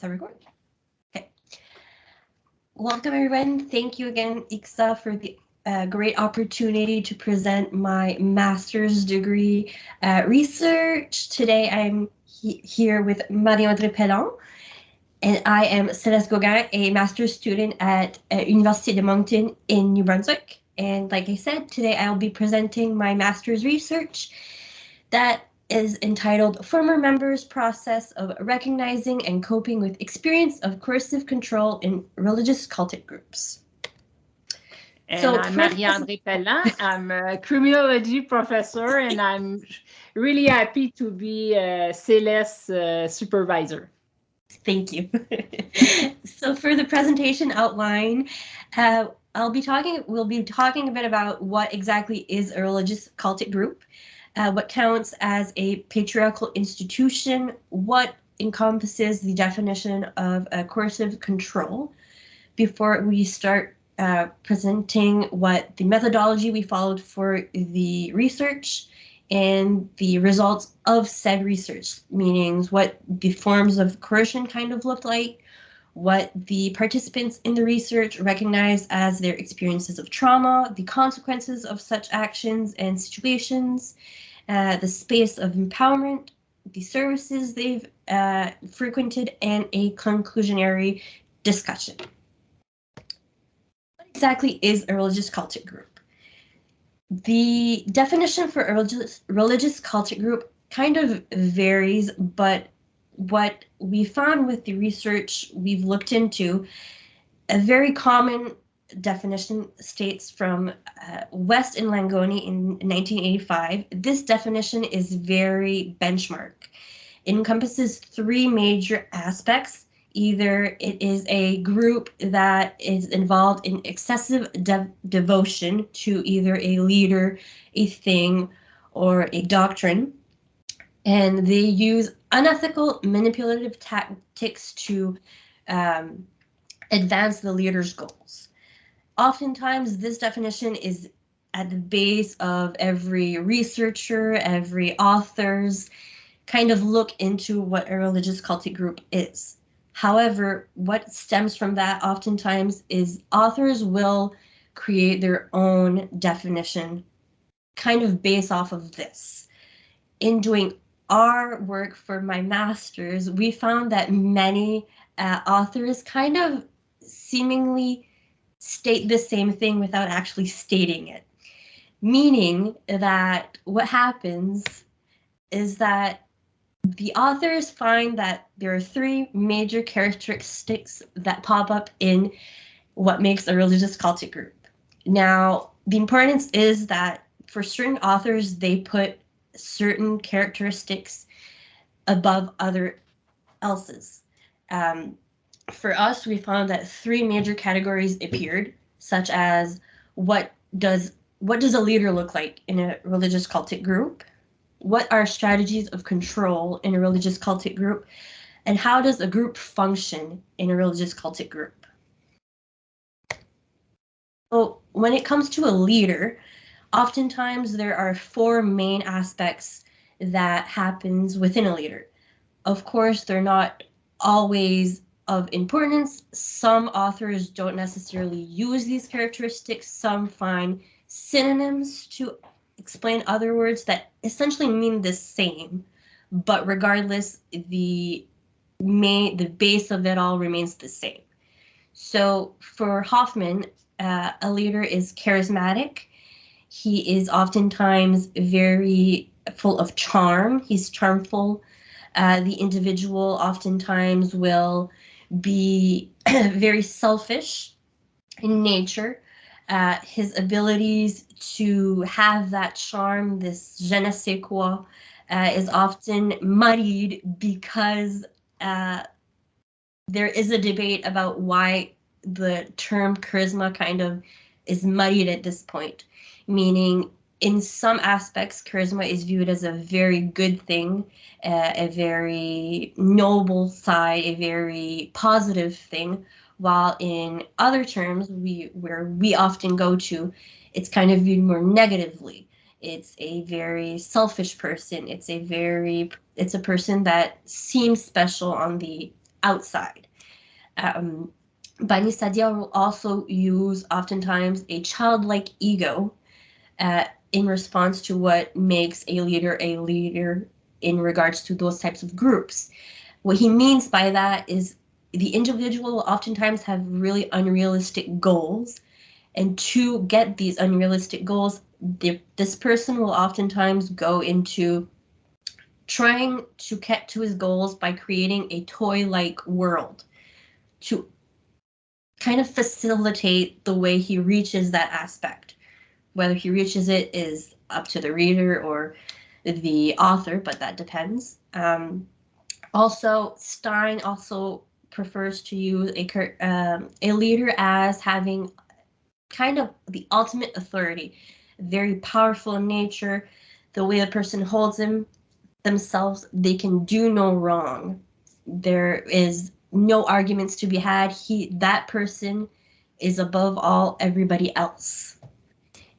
that record? Okay. Welcome everyone. Thank you again, ICSA, for the great opportunity to present my master's degree research. Today I'm here with Marie-Andrée Pelland, and I am Céleste Goguen, a master's student at University of Moncton in New Brunswick. And like I said, today I'll be presenting my master's research that is entitled Former Members' Process of Recognizing and Coping with Experience of Coercive Control in Religious Cultic Groups. And so I'm Marie-Andrée Pelland. I'm a criminology professor, and I'm really happy to be Céleste's supervisor. Thank you. So for the presentation outline, we'll be talking a bit about what exactly is a religious cultic group, what counts as a patriarchal institution, what encompasses the definition of coercive control, before we start presenting what the methodology we followed for the research and the results of said research, meaning what the forms of coercion kind of looked like, what the participants in the research recognized as their experiences of trauma, the consequences of such actions and situations, the space of empowerment, the services they've frequented, and a conclusionary discussion. What exactly is a religious cultic group? The definition for a religious cultic group kind of varies, but what we found with the research we've looked into, a very common definition states from West and Langoni in 1985. This definition is very benchmark. It encompasses three major aspects. Either it is a group that is involved in excessive devotion to either a leader, a thing, or a doctrine, and they use unethical manipulative tactics to advance the leader's goals. Oftentimes, this definition is at the base of every researcher, every author's kind of look into what a religious cultic group is. However, what stems from that oftentimes is authors will create their own definition kind of based off of this. In doing our work for my master's, we found that many authors kind of seemingly state the same thing without actually stating it. Meaning that what happens is that the authors find that there are three major characteristics that pop up in what makes a religious cultic group. Now, the importance is that for certain authors, they put certain characteristics above other else's. For us, we found that three major categories appeared, such as what does a leader look like in a religious cultic group? What are strategies of control in a religious cultic group? And how does a group function in a religious cultic group? So when it comes to a leader, oftentimes there are four main aspects that happens within a leader. Of course, they're not always of importance. Some authors don't necessarily use these characteristics. Some find synonyms to explain other words that essentially mean the same, but regardless, the base of it all remains the same. So for Hoffman, a leader is charismatic. He is oftentimes very full of charm. He's charmful. The individual oftentimes will be very selfish in nature. His abilities to have that charm, this je ne sais quoi, is often muddied because there is a debate about why the term charisma kind of is muddied at this point, meaning in some aspects, charisma is viewed as a very good thing, a very noble side, a very positive thing, while in other terms, where we often go to, it's kind of viewed more negatively. It's a very selfish person. It's a person that seems special on the outside. Bani Sadia will also use oftentimes a childlike ego in response to what makes a leader in regards to those types of groups. What he means by that is the individual will oftentimes have really unrealistic goals, and to get these unrealistic goals, this person will oftentimes go into trying to get to his goals by creating a toy-like world to kind of facilitate the way he reaches that aspect. Whether he reaches it is up to the reader or the author, but that depends. Also, Stein also prefers to use a leader as having kind of the ultimate authority, very powerful in nature. The way the person holds themselves, they can do no wrong. There is no arguments to be had. That person is above all everybody else.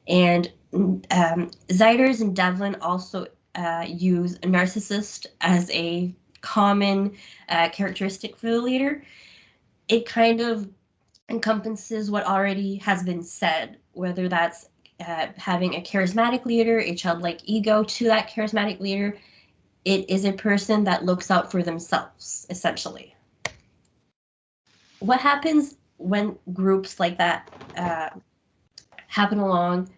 And Zeiders and Devlin also use a narcissist as a common characteristic for the leader. It kind of encompasses what already has been said, whether that's having a charismatic leader, a childlike ego to that charismatic leader. It is a person that looks out for themselves, essentially. What happens when groups like that happen along?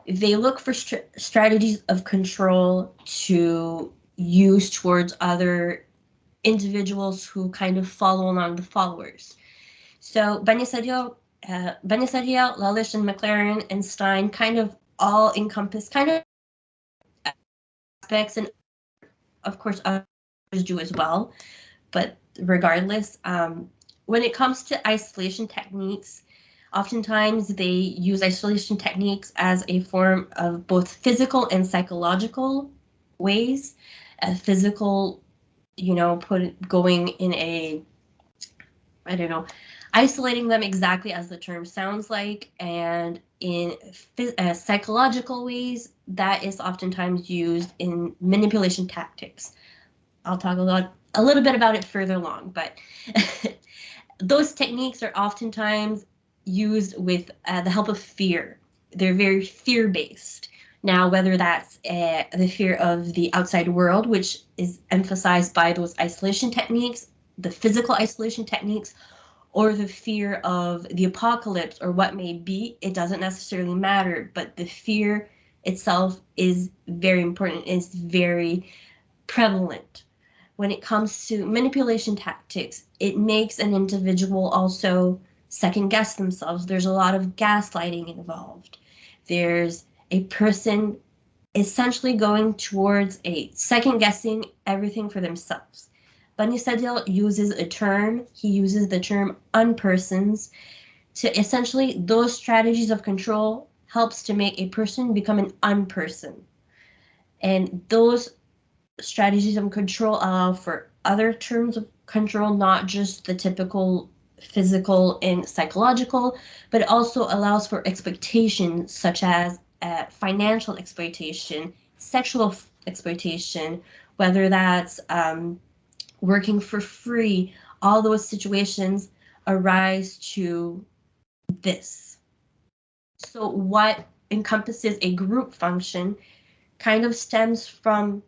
They look for strategies of control to use towards other individuals who kind of follow along the followers. So Bannisadio, Lalish, and McLaren and Stein kind of all encompass kind of aspects, and of course others do as well. But regardless, when it comes to isolation techniques, oftentimes they use isolation techniques as a form of both physical and psychological ways. Physical, going in a, isolating them exactly as the term sounds like, and in psychological ways, that is oftentimes used in manipulation tactics. I'll talk a little bit about it further along, but those techniques are oftentimes used with the help of fear. They're very fear-based. Now, whether that's the fear of the outside world, which is emphasized by those isolation techniques, the physical isolation techniques, or the fear of the apocalypse or what may be, it doesn't necessarily matter, but the fear itself is very important, is very prevalent. When it comes to manipulation tactics, it makes an individual also second guess themselves. There's a lot of gaslighting involved. There's a person essentially going towards a second guessing everything for themselves. Bannisadil uses a term, he uses the term unpersons to essentially, those strategies of control helps to make a person become an unperson. And those strategies of control allow for other terms of control, not just the typical physical and psychological, but it also allows for exploitation, such as financial exploitation, sexual exploitation, whether that's working for free. All those situations arise to this. So what encompasses a group function kind of stems from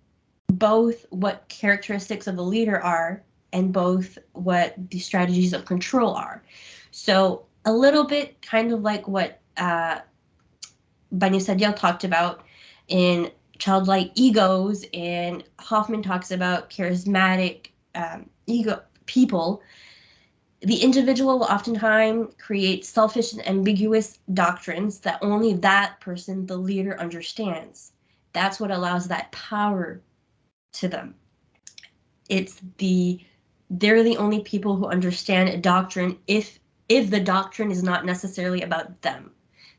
both what characteristics of a leader are and both what the strategies of control are. So a little bit kind of like what Bani Sadiel talked about in childlike egos, and Hoffman talks about charismatic ego people. The individual will oftentimes create selfish and ambiguous doctrines that only that person, the leader, understands. That's what allows that power to them. They're the only people who understand a doctrine if the doctrine is not necessarily about them.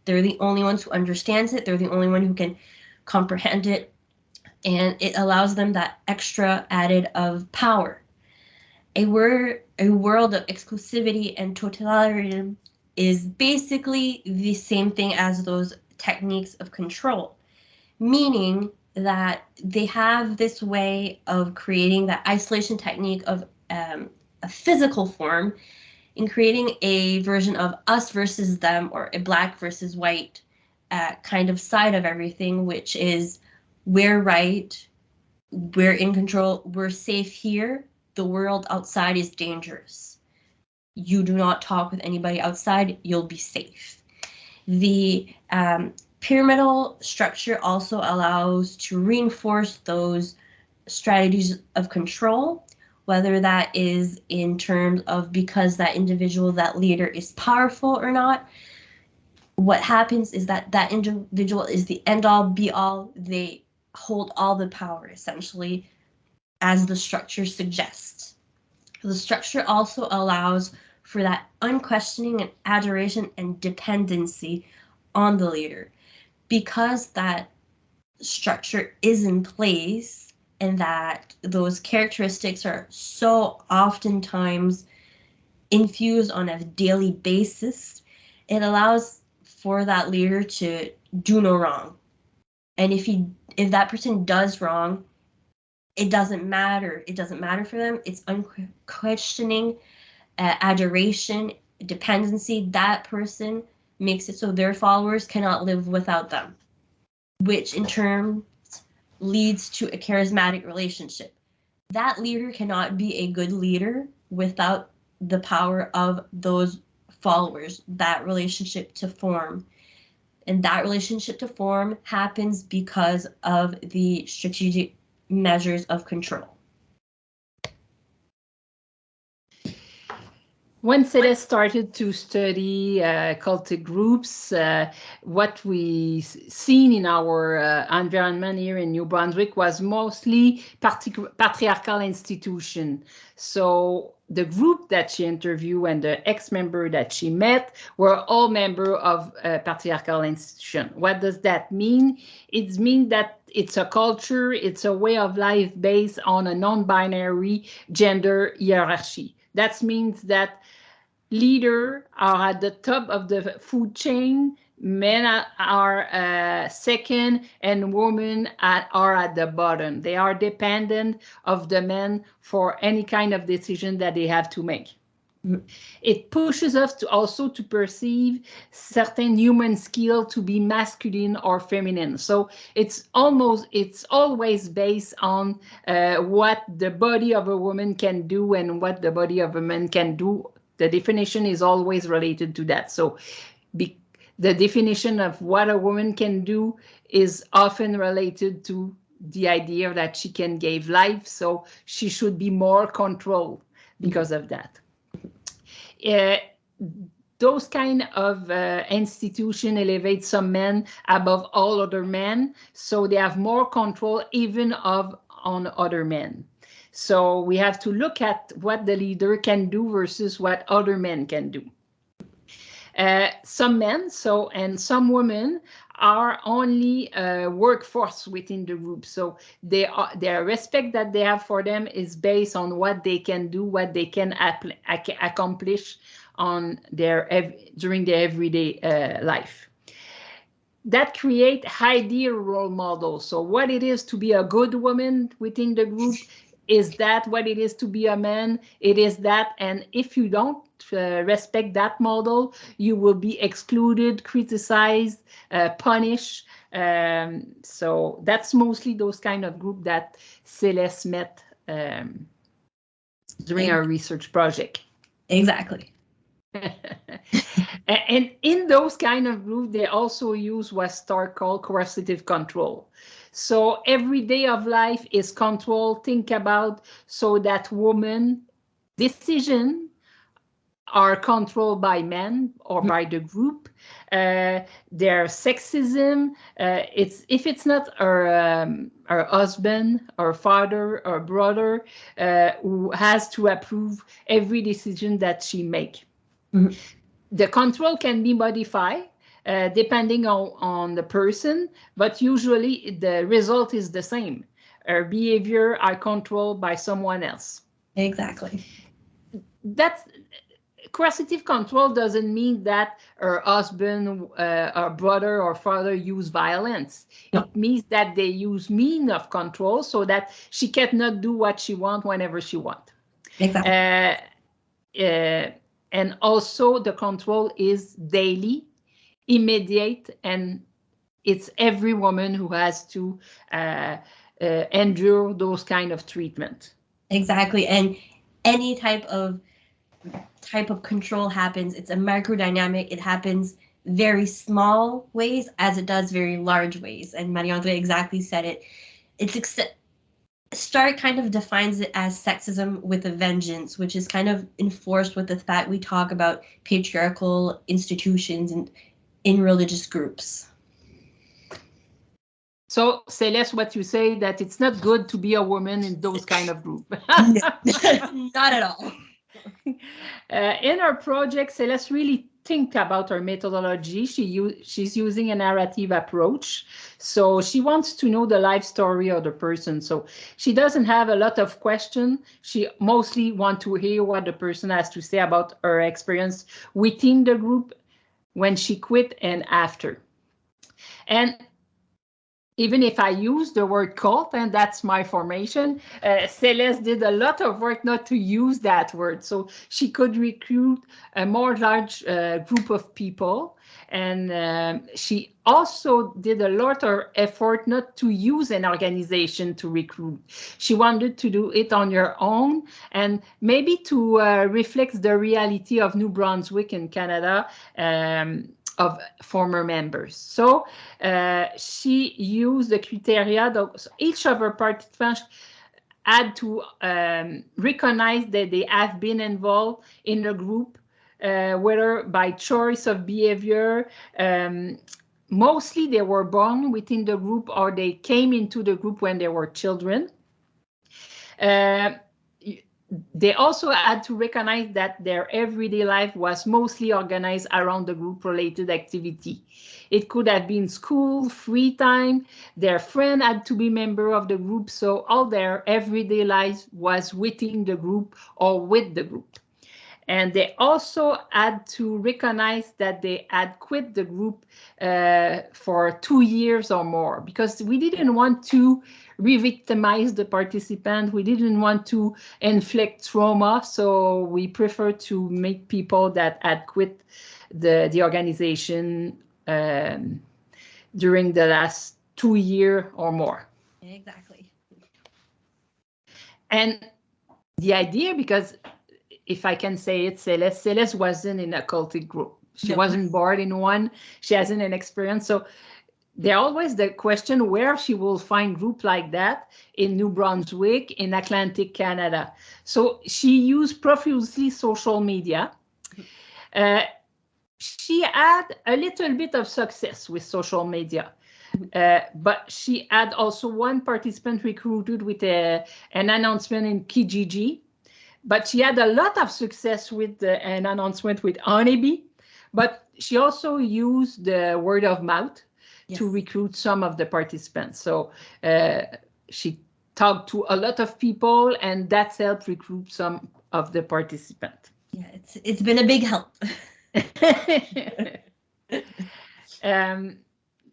They're the only ones who understands it. They're the only one who can comprehend it, and it allows them that extra added of power. A world of exclusivity and totalitarianism is basically the same thing as those techniques of control, meaning that they have this way of creating that isolation technique of a physical form in creating a version of us versus them, or a black versus white kind of side of everything, which is we're right, we're in control, we're safe here, the world outside is dangerous. You do not talk with anybody outside, you'll be safe. The pyramidal structure also allows to reinforce those strategies of control, whether that is in terms of because that individual, that leader is powerful or not. What happens is that that individual is the end all be all. They hold all the power, essentially, as the structure suggests. The structure also allows for that unquestioning and adoration and dependency on the leader. Because that structure is in place and that those characteristics are so oftentimes infused on a daily basis, it allows for that leader to do no wrong. And if that person does wrong, it doesn't matter. It doesn't matter for them. It's unquestioning adoration, dependency. That person makes it so their followers cannot live without them, which in turn leads to a charismatic relationship. That leader cannot be a good leader without the power of those followers, that relationship to form. And that relationship to form happens because of the strategic measures of control. When Céleste started to study cultic groups, what we seen in our environment here in New Brunswick was mostly patriarchal institution. So the group that she interviewed and the ex-member that she met were all members of a patriarchal institution. What does that mean? It means that it's a culture, it's a way of life based on a non-binary gender hierarchy. That means that leaders are at the top of the food chain, men are second, and women are at the bottom. They are dependent of the men for any kind of decision that they have to make. It pushes us to also to perceive certain human skill to be masculine or feminine. So it's always based on what the body of a woman can do and what the body of a man can do. The definition is always related to that. So the definition of what a woman can do is often related to the idea that she can give life, so she should be more controlled because of that. Those kind of institution elevate some men above all other men, so they have more control even on other men. So we have to look at what the leader can do versus what other men can do. Some men and some women are only workforce within the group. So their respect that they have for them is based on what they can do, what they can accomplish on during their everyday life. That create ideal role models. So what it is to be a good woman within the group, is that what it is to be a man? It is that, and if you don't respect that model, you will be excluded, criticized, punished. So that's mostly those kind of group that Céleste met during our research project. Exactly. And in those kind of groups, they also use what Stark called coercive control. So every day of life is controlled. Think about so that women decisions are controlled by men or by the group. Their sexism, if it's not her husband or father or brother who has to approve every decision that she make. Mm-hmm. The control can be modified depending on the person, but usually the result is the same. Her behavior are controlled by someone else. Exactly. That's coercive control doesn't mean that her husband, or brother or father use violence. No. It means that they use means of control so that she cannot do what she wants whenever she wants. Exactly. And also the control is daily, immediate, and it's every woman who has to endure those kind of treatment. Exactly. And any type of control happens. It's a microdynamic. It happens very small ways as it does very large ways. And Marie-Andrée exactly said it. Stark kind of defines it as sexism with a vengeance, which is kind of enforced with the fact we talk about patriarchal institutions and in religious groups. So, Céleste, what you say that it's not good to be a woman in those kind of group. Not at all. In our project, Céleste really think about her methodology. She's using a narrative approach. So she wants to know the life story of the person. So she doesn't have a lot of questions. She mostly wants to hear what the person has to say about her experience within the group, when she quit and after. And even if I use the word cult, and that's my formation, Céleste did a lot of work not to use that word. So she could recruit a more large group of people. And she also did a lot of effort not to use an organization to recruit. She wanted to do it on her own, and maybe to reflect the reality of New Brunswick in Canada, of former members. So she used the criteria that each of her participants had to recognize that they have been involved in a group, whether by choice of behavior. Mostly they were born within the group, or they came into the group when they were children. They also had to recognize that their everyday life was mostly organized around the group-related activity. It could have been school, free time, their friend had to be member of the group, so all their everyday life was within the group or with the group. And they also had to recognize that they had quit the group for 2 years or more, because we didn't want to re-victimize the participant. We didn't want to inflict trauma, so we prefer to make people that had quit the organization during the last 2 years or more. Exactly. And the idea, because if I can say it, Céleste wasn't in a cultic group. She wasn't born in one. She hasn't an experience. So there's always the question where she will find group like that in New Brunswick, in Atlantic Canada. So she used profusely social media. She had a little bit of success with social media. But she had also one participant recruited with an announcement in Kijiji. But she had a lot of success with an announcement with Honeybee. But she also used the word of mouth to recruit some of the participants. So she talked to a lot of people, and that's helped recruit some of the participants. Yeah, it's been a big help.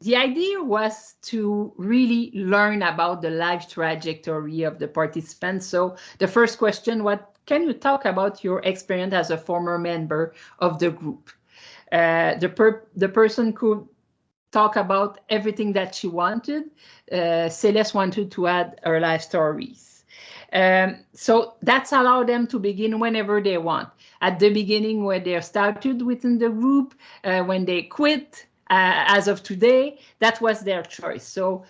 The idea was to really learn about the life trajectory of the participants. So the first question, what can you talk about your experience as a former member of the group? The person could talk about everything that she wanted. Céleste wanted to add her life stories. So that's allowed them to begin whenever they want. At the beginning, when they started within the group, when they quit, as of today, that was their choice. So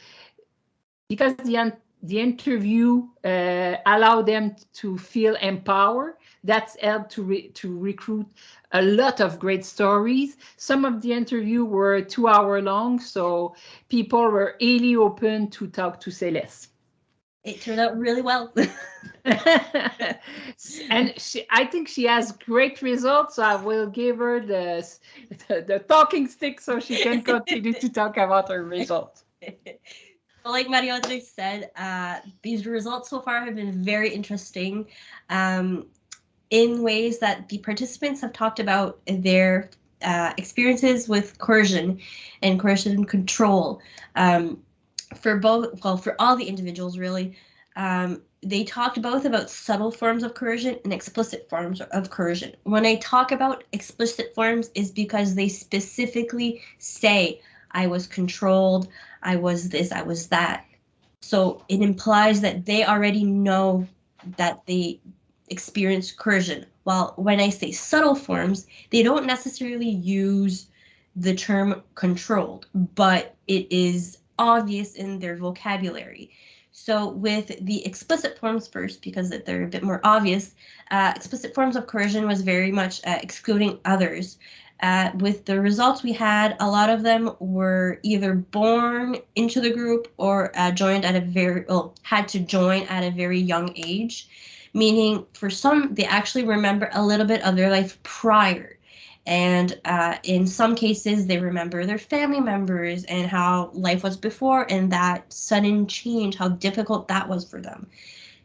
because the interview allowed them to feel empowered, that's helped to recruit a lot of great stories. Some of the interviews were 2 hours long, so people were really open to talk to Céleste. It turned out really well. And I think she has great results, so I will give her the talking stick so she can continue to talk about her results. Well, like Marie-Andrée said, these results so far have been very interesting in ways that the participants have talked about their experiences with coercion and coercion control for all the individuals, really. They talked both about subtle forms of coercion and explicit forms of coercion. When I talk about explicit forms is because they specifically say, I was controlled, I was this, I was that. So it implies that they already know that they experience coercion. While when I say subtle forms, they don't necessarily use the term controlled, but it is obvious in their vocabulary. So with the explicit forms first, because they're a bit more obvious, explicit forms of coercion was very much excluding others. With the results we had, a lot of them were either born into the group or joined at a had to join at a very young age, meaning for some, they actually remember a little bit of their life prior. And in some cases, they remember their family members and how life was before and that sudden change, how difficult that was for them.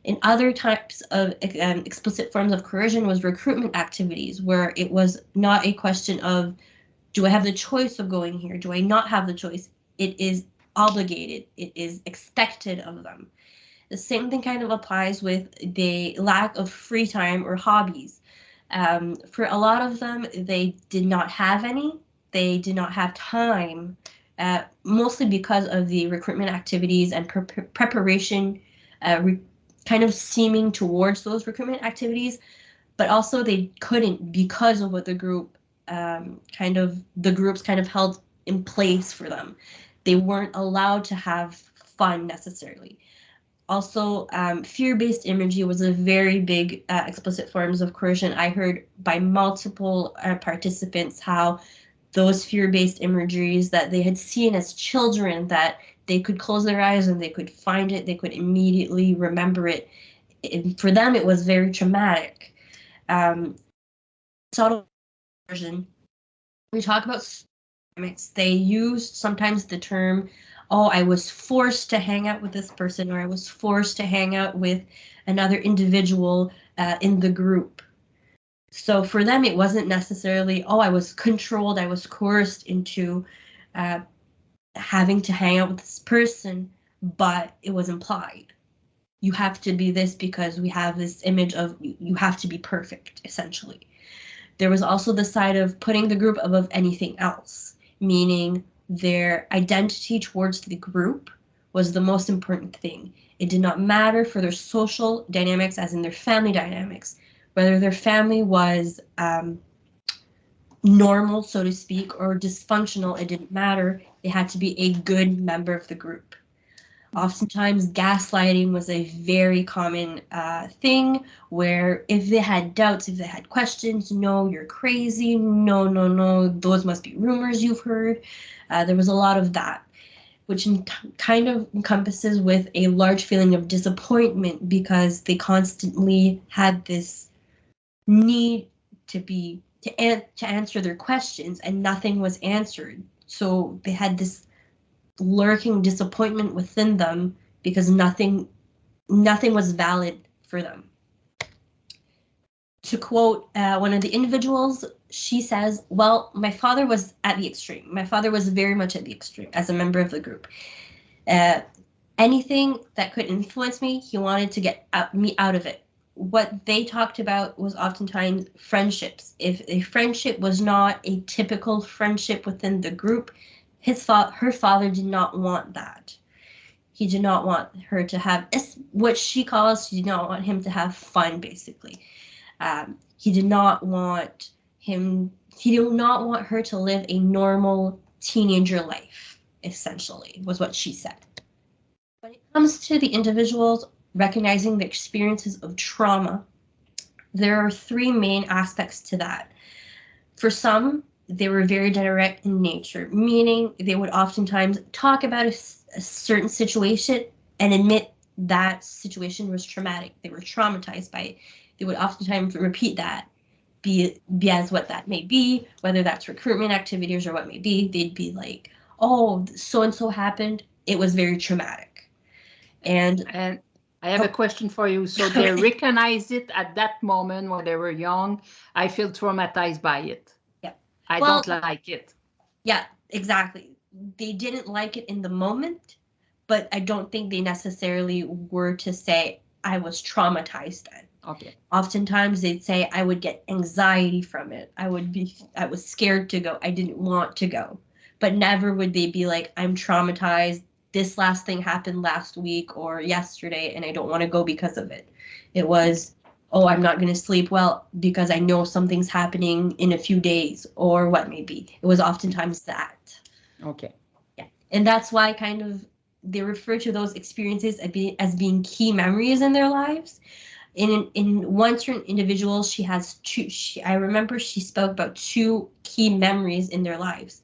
In other types of explicit forms of coercion was recruitment activities, where it was not a question of, do I have the choice of going here? Do I not have the choice? It is obligated. It is expected of them. The same thing kind of applies with the lack of free time or hobbies. For a lot of them, they did not have any. They did not have time, mostly because of the recruitment activities and preparation kind of seeming towards those recruitment activities, but also they couldn't because of what the group the groups kind of held in place for them. They weren't allowed to have fun necessarily. Also, fear-based imagery was a very big explicit forms of coercion. I heard by multiple participants how those fear-based imageries that they had seen as children, that they could close their eyes and they could find it, they could immediately remember it. For them, it was very traumatic. Subtle coercion. We talk about dynamics. They used sometimes the term, oh, I was forced to hang out with this person, or I was forced to hang out with another individual in the group. So for them, it wasn't necessarily, oh, I was controlled, I was coerced into having to hang out with this person, but it was implied. You have to be this because we have this image of you have to be perfect, essentially. There was also the side of putting the group above anything else, meaning their identity towards the group was the most important thing. It did not matter for their social dynamics, as in their family dynamics, whether their family was normal, so to speak, or dysfunctional. It didn't matter. They had to be a good member of the group. Oftentimes, gaslighting was a very common thing, where if they had doubts, if they had questions, no, you're crazy, no, those must be rumors you've heard. There was a lot of that, which kind of encompasses with a large feeling of disappointment because they constantly had this need to answer their questions and nothing was answered. So they had this lurking disappointment within them because nothing was valid for them. To quote one of the individuals, she says, well, my father was at the extreme. My father was very much at the extreme as a member of the group. Anything that could influence me, he wanted to get me out of it. What they talked about was oftentimes friendships. If a friendship was not a typical friendship within the group, her father did not want that. He did not want her to have what she calls, she did not want him to have fun, basically. He did not want her to live a normal teenager life, essentially, was what she said. When it comes to the individuals recognizing the experiences of trauma, there are three main aspects to that. For some, they were very direct in nature, meaning they would oftentimes talk about a certain situation and admit that situation was traumatic. They were traumatized by it. They would oftentimes repeat that, be as what that may be, whether that's recruitment activities or what may be. They'd be like, oh, so-and-so happened. It was very traumatic. And I have a question for you. So they recognized it at that moment when they were young. I feel traumatized by it. Yeah. I don't like it. Yeah, exactly. They didn't like it in the moment, but I don't think they necessarily were to say I was traumatized then. Okay. Oftentimes they'd say I would get anxiety from it. I was scared to go. I didn't want to go. But never would they be like, I'm traumatized. This last thing happened last week or yesterday, and I don't want to go because of it. It was, oh, I'm not going to sleep well because I know something's happening in a few days, or what may be. It was oftentimes that. Okay. Yeah. And that's why kind of they refer to those experiences as being key memories in their lives. In one certain individual, she has two. I remember she spoke about 2 key memories in their lives,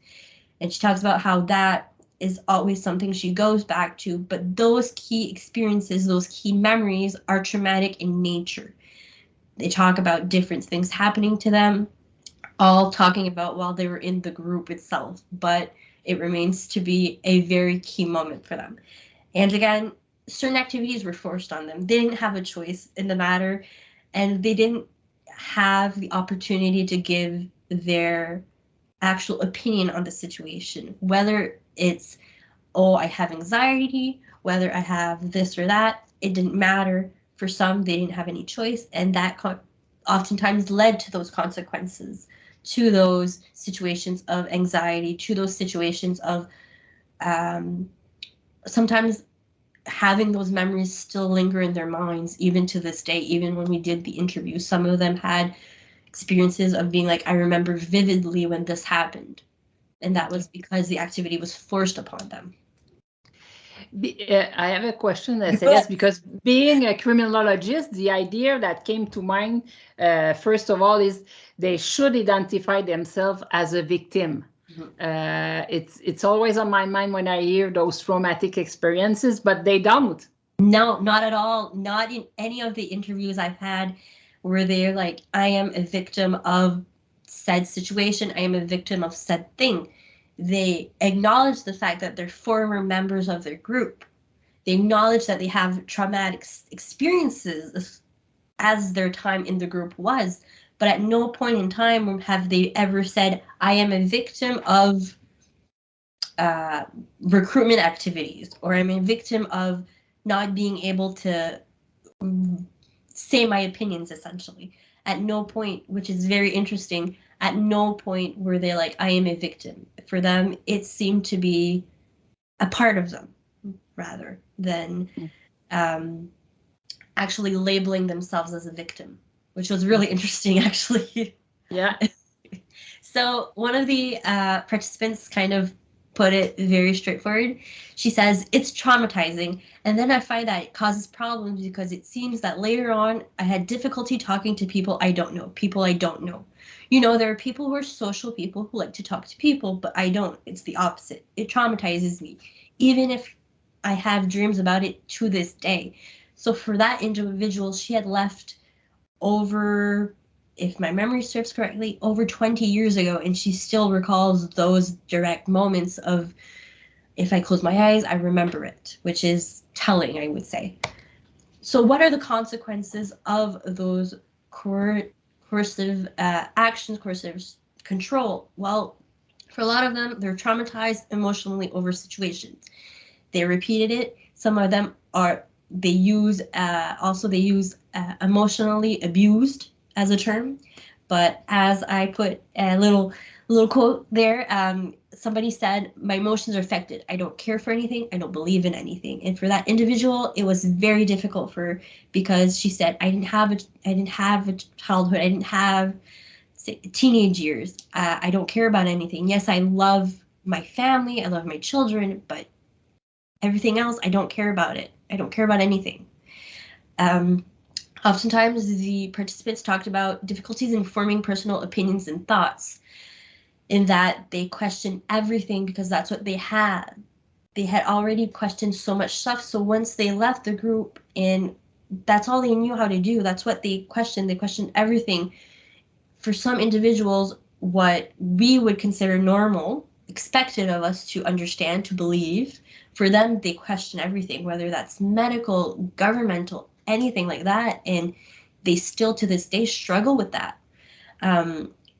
and she talks about how that is always something she goes back to. But those key experiences, those key memories, are traumatic in nature. They talk about different things happening to them, all talking about while they were in the group itself. But it remains to be a very key moment for them. And again, certain activities were forced on them. They didn't have a choice in the matter, and they didn't have the opportunity to give their actual opinion on the situation, whether it's, oh, I have anxiety, whether I have this or that. It didn't matter. For some, they didn't have any choice, and that oftentimes led to those consequences, to those situations of anxiety, to those situations of sometimes having those memories still linger in their minds, even to this day. Even when we did the interview, some of them had experiences of being like, I remember vividly when this happened. And that was because the activity was forced upon them. I have a question, Céleste, because being a criminologist, the idea that came to mind, first of all, is they should identify themselves as a victim. It's always on my mind when I hear those traumatic experiences, but they don't. No, not at all. Not in any of the interviews I've had where they're like, I am a victim of said situation. I am a victim of said thing. They acknowledge the fact that they're former members of their group. They acknowledge that they have traumatic experiences as their time in the group was, but at no point in time have they ever said, I am a victim of recruitment activities, or I'm a victim of not being able to say my opinions, essentially. At no point, which is very interesting, at no point were they like, I am a victim. For them, it seemed to be a part of them, rather than actually labeling themselves as a victim, which was really interesting, actually. Yeah. So one of the participants kind of put it very straightforward. She says, it's traumatizing, and then I find that it causes problems because it seems that later on I had difficulty talking to people I don't know, You know, there are people who are social people who like to talk to people, but I don't. It's the opposite. It traumatizes me, even if I have dreams about it to this day. So for that individual, she had left over, if my memory serves correctly, over 20 years ago, and she still recalls those direct moments of, if I close my eyes, I remember it, which is telling, I would say. So what are the consequences of those coercive actions, coercive control? Well, for a lot of them, they're traumatized emotionally over situations. They repeated it. Some of them they use emotionally abused as a term. But as I put a little quote there, somebody said, my emotions are affected. I don't care for anything. I don't believe in anything. And for that individual, it was very difficult for her, because she said, I didn't have a childhood. I didn't have teenage years. I don't care about anything. Yes, I love my family. I love my children, but everything else, I don't care about it. I don't care about anything. Oftentimes, the participants talked about difficulties in forming personal opinions and thoughts, in that they questioned everything because that's what they had. They had already questioned so much stuff, so once they left the group and that's all they knew how to do, that's what they questioned. They questioned everything. For some individuals, what we would consider normal, expected of us to understand, to believe, for them, they question everything, whether that's medical, governmental, anything like that, and they still to this day struggle with that.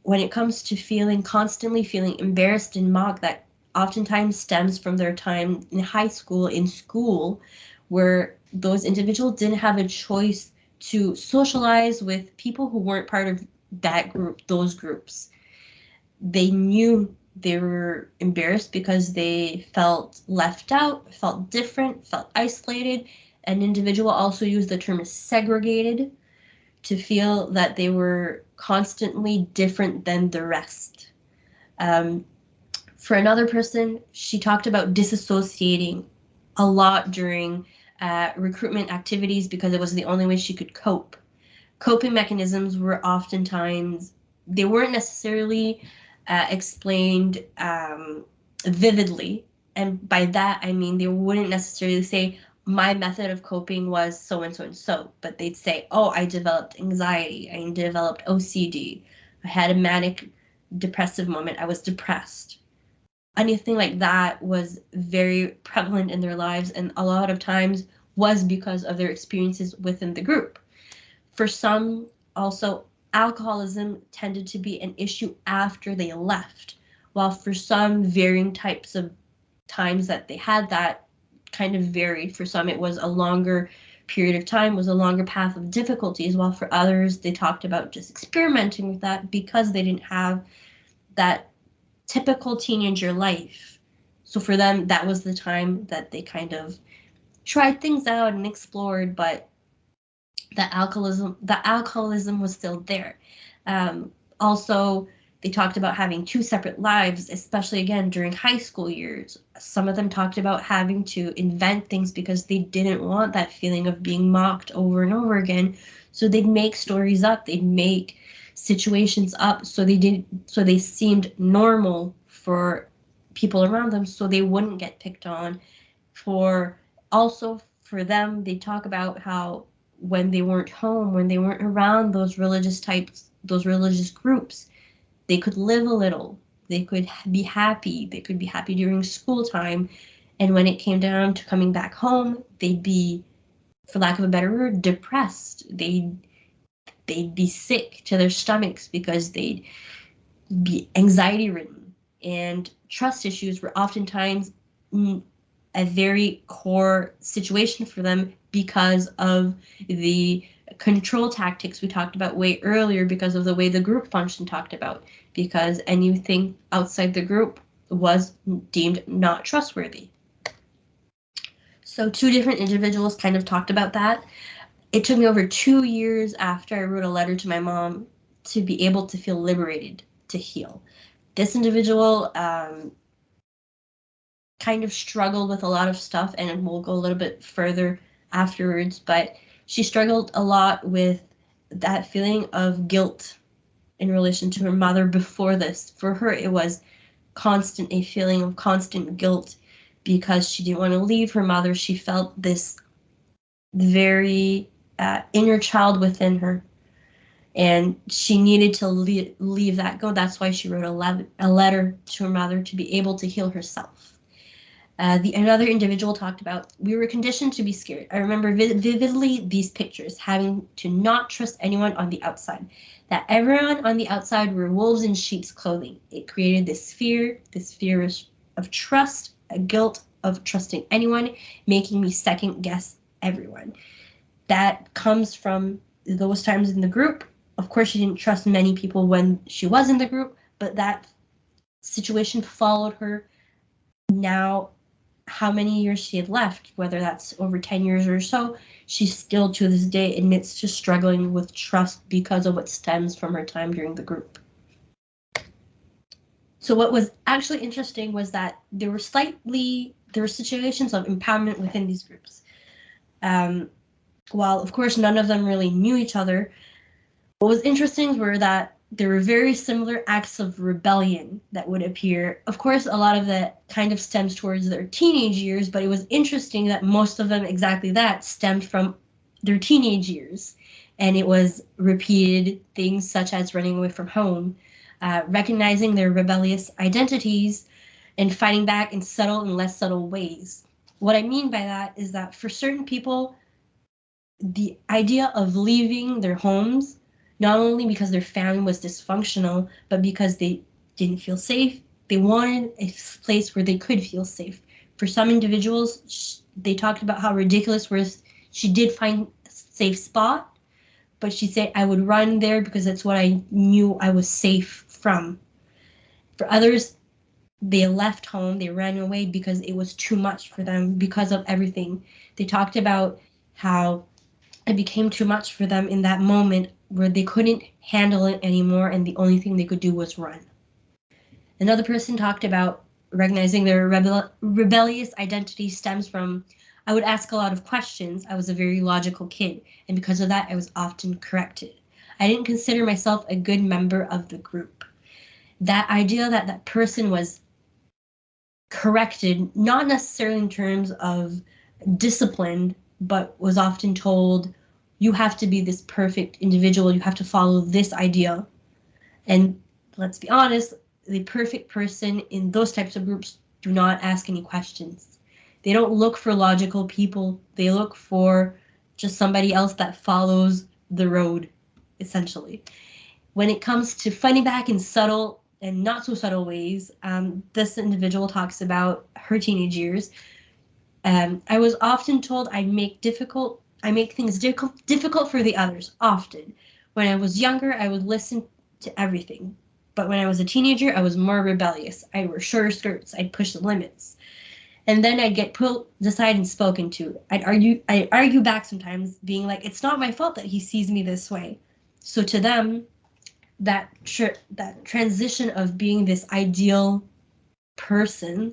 When it comes to constantly feeling embarrassed and mocked, that oftentimes stems from their time in high school, in school, where those individuals didn't have a choice to socialize with people who weren't part of that group, those groups. They knew they were embarrassed because they felt left out, felt different, felt isolated. An individual also used the term segregated to feel that they were constantly different than the rest. For another person, she talked about disassociating a lot during recruitment activities because it was the only way she could cope. Coping mechanisms were oftentimes, they weren't necessarily explained vividly. And by that, I mean, they wouldn't necessarily say, my method of coping was so and so and so, but they'd say, oh, I developed anxiety, I developed OCD, I had a manic depressive moment, I was depressed. Anything like that was very prevalent in their lives, and a lot of times was because of their experiences within the group. For some, also, alcoholism tended to be an issue after they left, while for some, varying types of times that they had that kind of varied. For some, it was a longer period of time, was a longer path of difficulties, while for others, they talked about just experimenting with that because they didn't have that typical teenager life. So for them, that was the time that they kind of tried things out and explored, but the alcoholism was still there. Also, they talked about having two separate lives, especially again during high school years. Some of them talked about having to invent things because they didn't want that feeling of being mocked over and over again. So they'd make stories up, they'd make situations up so they seemed normal for people around them so they wouldn't get picked on. For them, they talk about how when they weren't home, when they weren't around those religious groups, they could live a little, they could be happy during school time, and when it came down to coming back home, they'd be, for lack of a better word, depressed. They'd be sick to their stomachs because they'd be anxiety ridden, and trust issues were oftentimes a very core situation for them because of the control tactics we talked about way earlier, because of the way the group function talked about, because anything outside the group was deemed not trustworthy. So two different individuals kind of talked about that. It took me over 2 years after I wrote a letter to my mom to be able to feel liberated to heal. This individual kind of struggled with a lot of stuff, and we'll go a little bit further afterwards, but she struggled a lot with that feeling of guilt in relation to her mother before this. For her, it was a feeling of constant guilt because she didn't want to leave her mother. She felt this very inner child within her, and she needed to leave that go. That's why she wrote a letter to her mother to be able to heal herself. Another individual talked about, we were conditioned to be scared. I remember vividly these pictures, having to not trust anyone on the outside, that everyone on the outside were wolves in sheep's clothing. It created this fear of trust, a guilt of trusting anyone, making me second guess everyone. That comes from those times in the group. Of course, she didn't trust many people when she was in the group, but that situation followed her now. How many years she had left, whether that's over 10 years or so, she still to this day admits to struggling with trust because of what stems from her time during the group. So what was actually interesting was that there were situations of empowerment within these groups. While of course none of them really knew each other, what was interesting were that there were very similar acts of rebellion that would appear. Of course, a lot of that kind of stems towards their teenage years, but it was interesting that most of them, exactly that, stemmed from their teenage years. And it was repeated things such as running away from home, recognizing their rebellious identities, and fighting back in subtle and less subtle ways. What I mean by that is that for certain people, the idea of leaving their homes, not only because their family was dysfunctional, but because they didn't feel safe, They wanted a place where they could feel safe. For some individuals, they talked about how ridiculous was she did find a safe spot, but she said, I would run there because that's what I knew I was safe from. For others, they left home, they ran away because it was too much for them because of everything. They talked about how it became too much for them in that moment where they couldn't handle it anymore and the only thing they could do was run. Another person talked about recognizing their rebellious identity stems from, I would ask a lot of questions. I was a very logical kid, and because of that, I was often corrected. I didn't consider myself a good member of the group. That idea that that person was corrected, not necessarily in terms of discipline, but was often told, you have to be this perfect individual, you have to follow this idea. And let's be honest, the perfect person in those types of groups do not ask any questions. They don't look for logical people. They look for just somebody else that follows the road, essentially. When it comes to fighting back in subtle and not so subtle ways, this individual talks about her teenage years. I was often told I make things difficult for the others, often. When I was younger, I would listen to everything. But when I was a teenager, I was more rebellious. I'd wear shorter skirts, I'd push the limits. And then I'd get pulled aside and spoken to. I'd argue back sometimes, being like, it's not my fault that he sees me this way. So to them, that transition of being this ideal person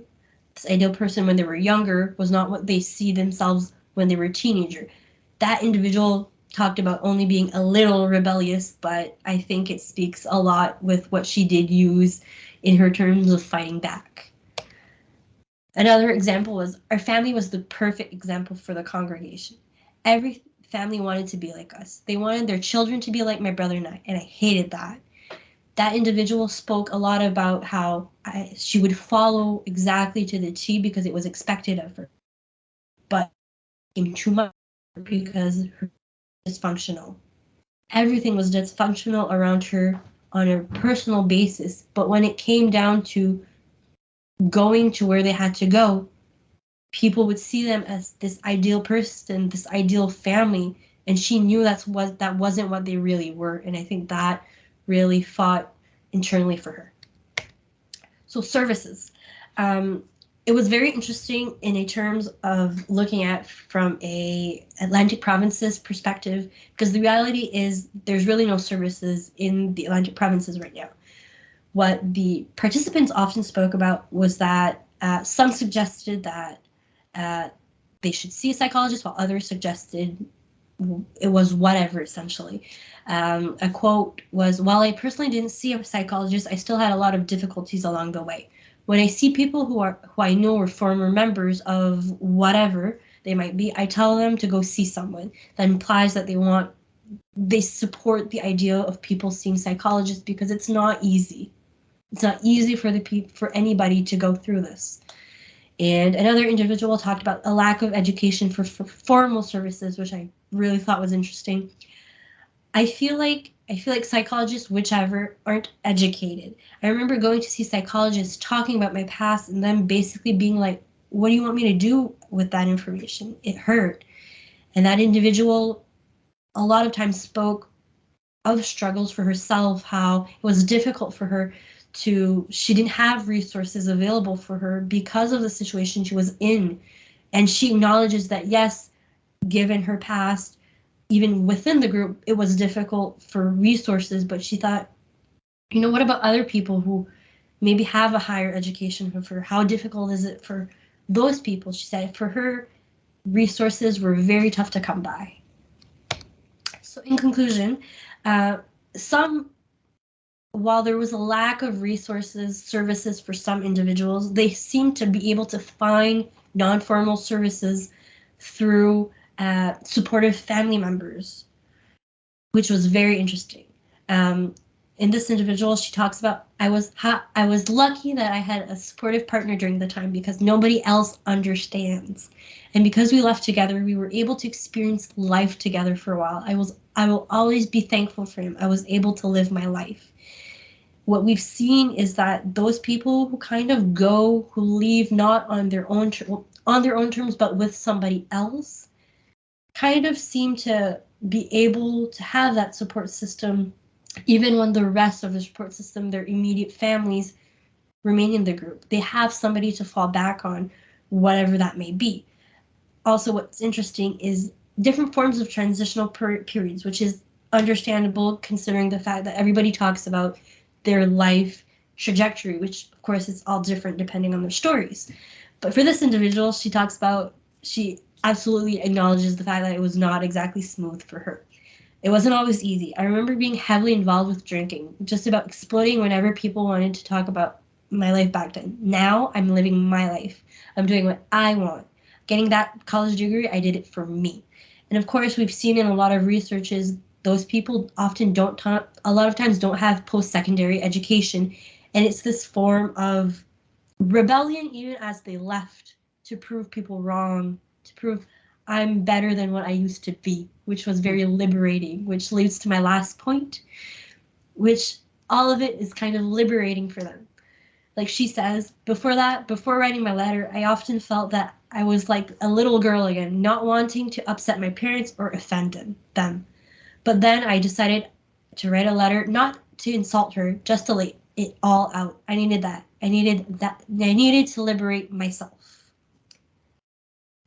when they were younger was not what they see themselves when they were a teenager. That individual talked about only being a little rebellious, but I think it speaks a lot with what she did use in her terms of fighting back. Another example was, our family was the perfect example for the congregation. Every family wanted to be like us. They wanted their children to be like my brother and I hated that. That individual spoke a lot about how she would follow exactly to the T because it was expected of her, but it became too much because her dysfunctional. Everything was dysfunctional around her on a personal basis, but when it came down to going to where they had to go, people would see them as this ideal person, this ideal family, and she knew that wasn't what they really were, and I think that really fought internally for her. So services. It was very interesting in a terms of looking at from a Atlantic provinces perspective, because the reality is there's really no services in the Atlantic provinces right now. What the participants often spoke about was that some suggested that they should see a psychologist, while others suggested it was whatever, essentially. A quote was, while I personally didn't see a psychologist, I still had a lot of difficulties along the way. When I see people who I know are former members of whatever they might be, I tell them to go see someone. That implies that they support the idea of people seeing psychologists, because it's not easy. It's not easy for anybody to go through this. And another individual talked about a lack of education for formal services, which I really thought was interesting. I feel like psychologists, whichever, aren't educated. I remember going to see psychologists talking about my past and them basically being like, what do you want me to do with that information? It hurt. And that individual a lot of times spoke of struggles for herself, how it was difficult for her she didn't have resources available for her because of the situation she was in. And she acknowledges that, yes, given her past, even within the group, it was difficult for resources, but she thought, what about other people who maybe have a higher education than her? How difficult is it for those people? She said for her, resources were very tough to come by. So in conclusion, while there was a lack of services for some individuals, they seemed to be able to find non-formal services through supportive family members, which was very interesting. In this individual, she talks about, I was lucky that I had a supportive partner during the time because nobody else understands. And because we left together, we were able to experience life together for a while. I will always be thankful for him. I was able to live my life. what we've seen is that those people who kind of go, who leave not on their own terms, but with somebody else, kind of seem to be able to have that support system, even when the rest of the support system, their immediate families, remain in the group. They have somebody to fall back on, whatever that may be. Also, what's interesting is different forms of transitional periods, which is understandable considering the fact that everybody talks about their life trajectory, which of course is all different depending on their stories. But for this individual, she absolutely acknowledges the fact that it was not exactly smooth for her. It wasn't always easy. I remember being heavily involved with drinking, just about exploding whenever people wanted to talk about my life back then. Now I'm living my life. I'm doing what I want. Getting that college degree, I did it for me. And of course, we've seen in a lot of researches, those people often a lot of times don't have post-secondary education. And it's this form of rebellion even as they left, to prove people wrong, to prove I'm better than what I used to be, which was very liberating, which leads to my last point, which all of it is kind of liberating for them. Like she says, before writing my letter, I often felt that I was like a little girl again, not wanting to upset my parents or offend them. But then I decided to write a letter, not to insult her, just to let it all out. I needed that. I needed to liberate myself.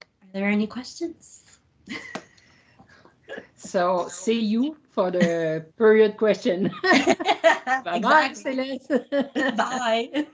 Are there any questions? So see you for the period question. Bye-bye, Céleste. Bye.